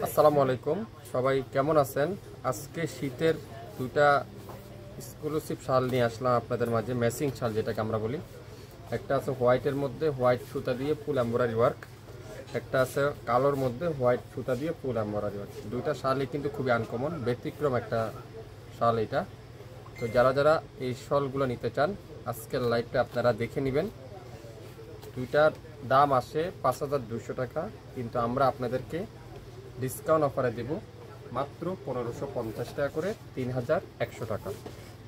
আসসালামু আলাইকুম, সবাই কেমন আছেন? আজকে শীতের দুইটা এক্সক্লুসিভ শাল নিয়ে আসলাম আপনাদের মাঝে। ম্যাচিং শাল যেটাকে আমরা বলি। একটা আছে হোয়াইটের মধ্যে হোয়াইট সুতা দিয়ে ফুল এমব্রয়ডারি ওয়ার্ক, একটা আছে কালোর মধ্যে হোয়াইট সুতা দিয়ে ফুল এমব্রয়ডারি ওয়ার্ক। দুইটা শালই কিন্তু খুবই আনকমন, ব্যতিক্রম একটা শাল এটা। তো যারা যারা এই শালগুলো নিতে চান আজকের লাইভটা আপনারা দেখে নেবেন। দুইটার দাম আসে 5200 টাকা, কিন্তু আমরা আপনাদেরকে ডিসকাউন্ট অফারে দেব মাত্র 1550 টাকা করে, 3100 টাকা।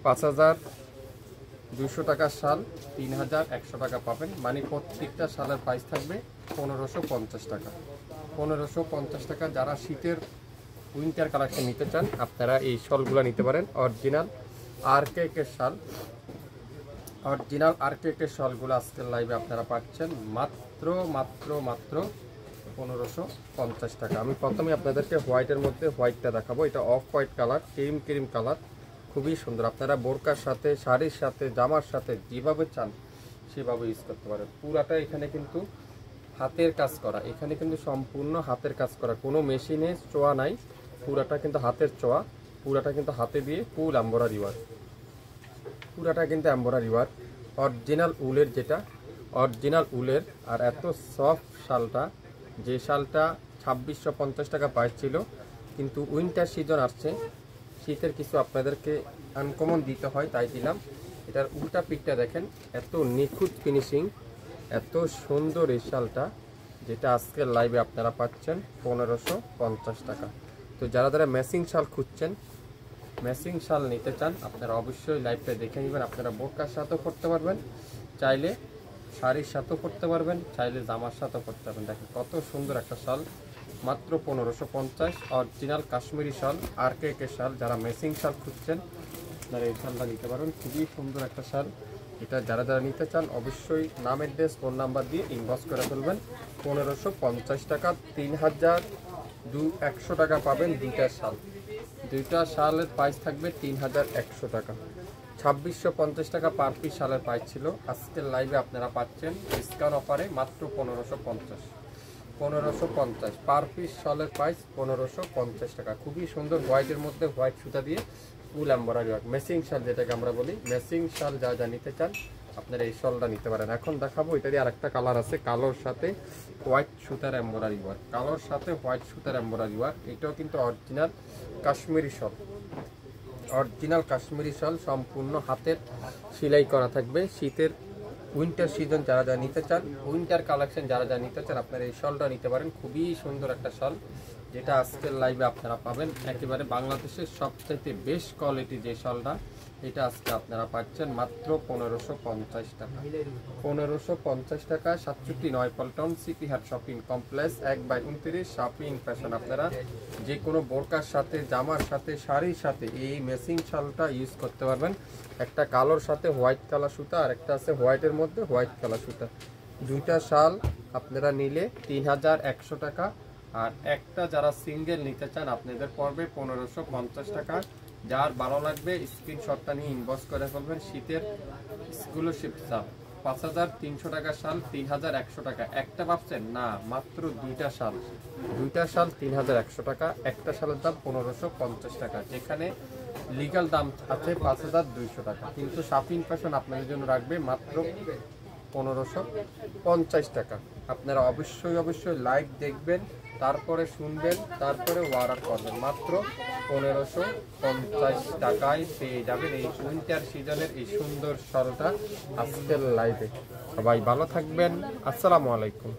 5200 টাকার শাল 3100 টাকা পাবেন, মানে প্রত্যেকটা শালের প্রাইস থাকবে 1550 টাকা। 1550 টাকা। যারা শীতের উইন্টার কালেকশন নিতে চান আপনারা এই শালগুলো নিতে পারেন। অরিজিনাল আরকেকের শাল, অরিজিনাল আরকেকের শালগুলো আজকের লাইভে আপনারা পাচ্ছেন মাত্র 1550 টাকা। আমি প্রথমে আপনাদেরকে হোয়াইটের মধ্যে হোয়াইটটা দেখাবো। এটা off white colour, cream colour, খুবই সুন্দর। আপনারা বোরকার সাথে, শাড়ির সাথে, জামার সাথে যেভাবে চান সেভাবে ইউজ করতে পারেন। পুরাটা এখানে কিন্তু হাতের কাজ করা, এখানে কিন্তু সম্পূর্ণ হাতের কাজ করা, কোনো মেশিনে চোয়া নাই, পুরাটা কিন্তু হাতের চোয়া, পুরাটা কিন্তু হাতে দিয়ে ফুল এমব্রয়ডারি ওয়ার্ক, পুরাটা কিন্তু এমব্রয়ডারি ওয়ার্ক। অরিজিনাল উলের, যেটা অরিজিনাল উলের। আর এত সফট শালটা, যে শালটা 2650 টাকা প্রাইস ছিল, কিন্তু উইন্টার সিজন আসছে, শীতের কিছু আপনাদেরকে আনকমন দিতে হয়, তাই দিলাম। এটার উল্টা পিঠটা দেখেন, এত নিখুঁত ফিনিশিং, এত সুন্দর এই শালটা, যেটা আজকের লাইভে আপনারা পাচ্ছেন 1550 টাকা। তো যারা যারা ম্যাচিং শাল খুঁজছেন, ম্যাচিং শাল নিতে চান, আপনারা অবশ্যই লাইভটা দেখে নেবেন। আপনারা বোরকার সাথেও করতে পারবেন, চাইলে শাড়ির সাথেও করতে পারবেন, চাইলে জামার সাথেও করতে পারবেন। দেখেন কত সুন্দর একটা শাল, মাত্র 1550। অরিজিনাল কাশ্মীরি শাল, আরকেকের শাল। যারা ম্যাচিং শাল খুঁজছেন আপনারা এই শালটা নিতে পারেন, খুবই সুন্দর একটা শাল। এটা যারা যারা নিতে চান অবশ্যই নাম, অ্যাড্রেস, ফোন নাম্বার দিয়ে ইনবক্স করে ফেলবেন। 1550 টাকা, 3100 টাকা পাবেন দুইটা শাল। দুইটা শালের প্রাইস থাকবে 3100 টাকা। 2650 টাকা পার পিস শালের প্রাইস ছিল, আজকের লাইভে আপনারা পাচ্ছেন ডিসকাউন্ট অফারে মাত্র 1550 পার পিস শালের প্রাইস 1550 টাকা। খুবই সুন্দর হোয়াইটের মধ্যে হোয়াইট সুতা দিয়ে ফুল এমব্রয়ডারি ওয়ার্ক, ম্যাচিং শাল যেটাকে আমরা বলি। ম্যাচিং শাল যা যা নিতে চান আপনারা এই শালটা নিতে পারেন। এখন দেখাবো এটারই আরেকটা কালার আছে, কালোর সাথে হোয়াইট সুতার এমব্রয়ডারি ওয়ার্ক, কালোর সাথে হোয়াইট সুতার এমব্রয়ডারি ওয়ার্ক। এটাও কিন্তু অরিজিনাল কাশ্মীরি শাল, অরিজিনাল কাশ্মীরি শাল, সম্পূর্ণ হাতের সেলাই করা থাকবে। শীতের উইন্টার সিজন যারা যা নিতে চান, উইন্টার কালেকশন যারা যা নিতে চান আপনারা এই শালটা নিতে পারেন। খুবই সুন্দর একটা শাল, যেটা আজকের লাইভে আপনারা পাবেন একেবারে বাংলাদেশের সবচেয়ে বেস্ট কোয়ালিটি যে শালটা, এটা আজকে আপনারা পাচ্ছেন মাত্র 1550 টাকা। 1550 টাকা। 67 পল্টন সিটি হাট শপিং কমপ্লেক্স, 1/29 শপিং ফ্যাশন। আপনারা যে কোনো বোরকার সাথে, জামার সাথে, শাড়ির সাথে এই ম্যাচিং শালটা ইউজ করতে পারবেন। একটা কালোর সাথে হোয়াইট কালার সুতা, আর একটা আছে হোয়াইটের মধ্যে হোয়াইট কালার সুতা। দুইটা শাল আপনারা নিলে 3100 টাকা। আর একটা যারা সিঙ্গেল নিতে চান আপনাদের পড়বে 1550 টাকা। যার ভালো লাগবে স্ক্রিনশটটা নিয়ে ইনবক্স করে ফেলবেন। শীতের এক্সক্লুসিভ শাল 5300 টাকা শাল 3100 টাকা। একটা ভাবছেন না, মাত্র দুইটা শাল, দুইটা শাল 3100 টাকা। একটা শালের দাম 1550 টাকা, যেখানে লিগ্যাল দাম আছে 5200 টাকা। কিন্তু শপিং ফ্যাশন আপনাদের জন্য রাখবে মাত্র 1550 টাকা। আপনারা অবশ্যই লাইভ দেখবেন, তারপরে শুনবেন, তারপরে অর্ডার করবেন। মাত্র 1550 টাকায় পেয়ে যাবেন এই উইন্টার সিজনের এই সুন্দর শালটা আজকের লাইভে। সবাই ভালো থাকবেন, আসসালামু আলাইকুম।